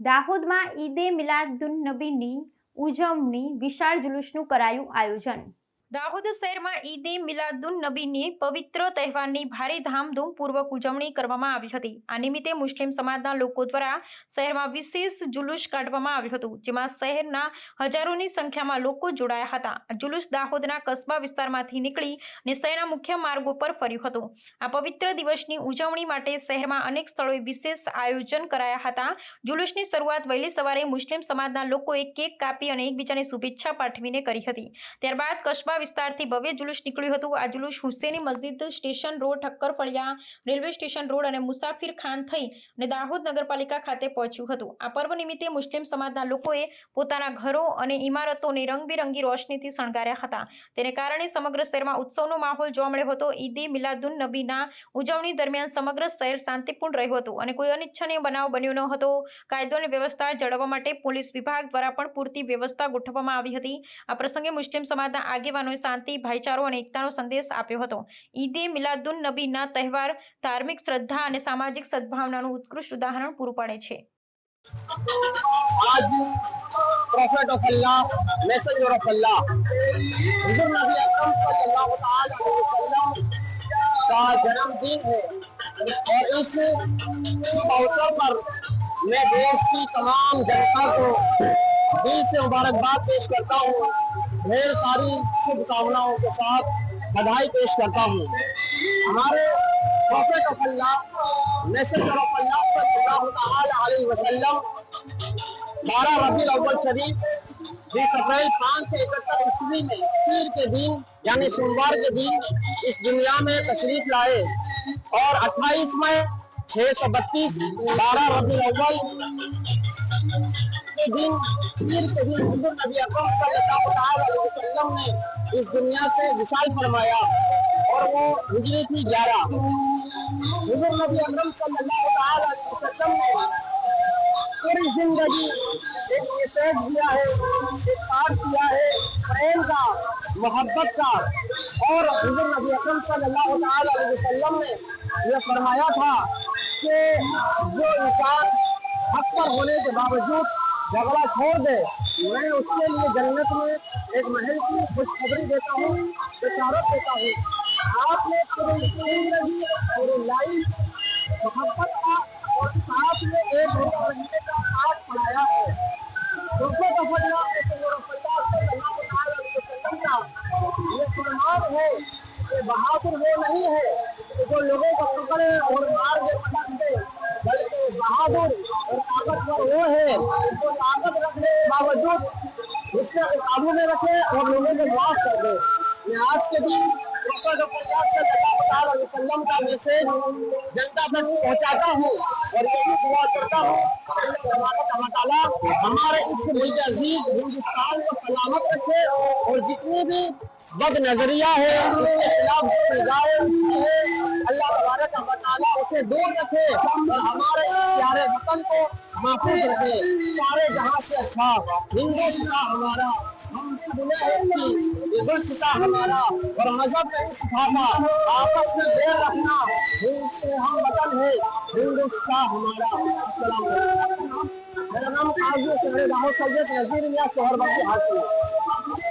દાહોદમાં ઈદે મિલાદુન્નબીની ઉજવણી વિશાળ જુલુસનું કરાયું આયોજન। દાહોદ શહેરમાં ઈદે મિલાદુન્નબીની પવિત્ર તહેવારની ભારે ધામધૂમપૂર્વક ઉજવણી કરવામાં આવી હતી। આ નિમિત્તે મુસ્લિમ સમાજના લોકો દ્વારા શહેરમાં વિશેષ જુલુસ કાઢવામાં આવ્યું હતું, જેમાં શહેરના હજારોની સંખ્યામાં લોકો જોડાયા હતા। આ જુલુસ દાહોદના કસ્બા વિસ્તારમાંથી નીકળી અને શહેરના મુખ્ય માર્ગો પર ફર્યું હતું। આ પવિત્ર દિવસની ઉજવણી માટે શહેરમાં અનેક સ્થળોએ વિશેષ આયોજન કરાયા હતા। જુલુસની શરૂઆત વહેલી સવારે મુસ્લિમ સમાજના લોકોએ કેક કાપી અને એકબીજાને શુભેચ્છા પાઠવીને કરી હતી। ત્યારબાદ કસ્બા વિસ્તારથી ભવ્ય જુલુસ નીકળ્યું હતું। આ જુલુસ Huseni Masjid, station road, Thakkar Faliya, railway station road અને મુસાફિર ખાન થઈ અને દાહોદ નગરપાલિકા ખાતે પહોંચ્યું હતું। આ પર્વ નિમિત્તે મુસ્લિમ સમાજના લોકોએ પોતાના ઘરો અને ઇમારતોને રંગબેરંગી રોશનીથી શણગાર્યા હતા। તેને કારણે સમગ્ર શહેરમાં ઉત્સવનો માહોલ જોવા મળ્યો હતો। ઈદે મિલાદુન્નબીના ઉજવણી દરમિયાન સમગ્ર શહેર શાંતિપૂર્ણ રહ્યું હતું અને કોઈ અનિચ્છનીય બનાવ બન્યો ન હતો। કાયદો અને વ્યવસ્થા જાળવવા માટે પોલીસ વિભાગ દ્વારા પણ પૂરતી વ્યવસ્થા ગોઠવવામાં આવી હતી। આ પ્રસંગે મુસ્લિમ સમાજના આગેવાનો શાંતિ, ભાઈચારો અને એકતાનો સંદેશ આપ્યો હતો। ઈદે મિલાદુન્નબીના તહેવાર ધાર્મિક શ્રદ્ધા અને સામાજિક સદભાવનાનું ઉત્કૃષ્ટ ઉદાહરણ પૂરું પાડે છે। आज prophet of Allah, messenger of Allah, हुजूर नबी अकरम सल्लल्लाहु अलैहि वसल्लम का जन्मदिन है और इस शुभ अवसर पर मैं देश की तमाम जनता को दिल से मुबारकबाद पेश करता हूँ। ढेर सारी शुभकामनाओं के साथ बधाई पेश करता हूँ। हमारे prophet of Allah, messenger of Allah सल्लल्लाहु अलैहि वसल्लम 12 रबीउल अव्वल शरीफ जिस अप्रैल 5 से 71 ईस्वी में पीर के दिन यानी सोमवार के दिन इस दुनिया में तशरीफ लाए और 28 मई 632 12 रबीउल अव्वल के दिन पीर के दिन हुजूर नबी अकरम सल्लल्लाहु अलैहि वसल्लम ने इस दुनिया से विशाल फरमाया और वो हिजरी थी 11। हुजूर नबी अकरम सल्लल्लाहु अलैहि वसल्लम ने पूरी जिंदगी एक मैसेज दिया है, एक पाठ किया है प्रेम का, मोहब्बत का। और हुजूर नबी अकरम सल्लल्लाहु अलैहि वसल्लम ने यह फरमाया था कि जो इंसान हक पर होने के बावजूद झगड़ा छोड़ दे, मैं उसके लिए जन्नत में एक महल की खुशखबरी देता हूँ, बशारत देता हूँ। आपने पूरी जिंदगी, पूरी लाइफ मोहब्बत का और साथ में एक रहने का पाठ पढ़ाया है। ये फरमान है कि बहादुर वो नहीं है कि जो लोगों को पकड़े और मार के पटक दे, बल्कि बहादुर और ताकतवर वो है जो ताकत रखने के बावजूद उससे काबू में रखे और लोगों को माफ कर दे। आज के दिन वसल्लम का मैसेज जनता तक पहुंचाता हूँ और यही दुआ करता हूँ हमारे इस मुल्क अजीज हिंदुस्तान को सलामत रखे और जितनी भी बद नजरिया है उसके खिलाफ अल्लाह तबारक व तआला उसे दूर रखे और हमारे प्यारे वतन को महफूज रखे। सारे जहां से अच्छा हिंदुस्तान हमारा, हम हिंदुस्तान हमारा और मजहब नहीं सिखाता आपस में बैर रखना, हम वतन है हिंदुस्तान हमारा। अस्सलाम वालेकुम। मेरा नाम काजी शहर दाहोद सैयद नजीर मियां शहर बख्शी हाजी।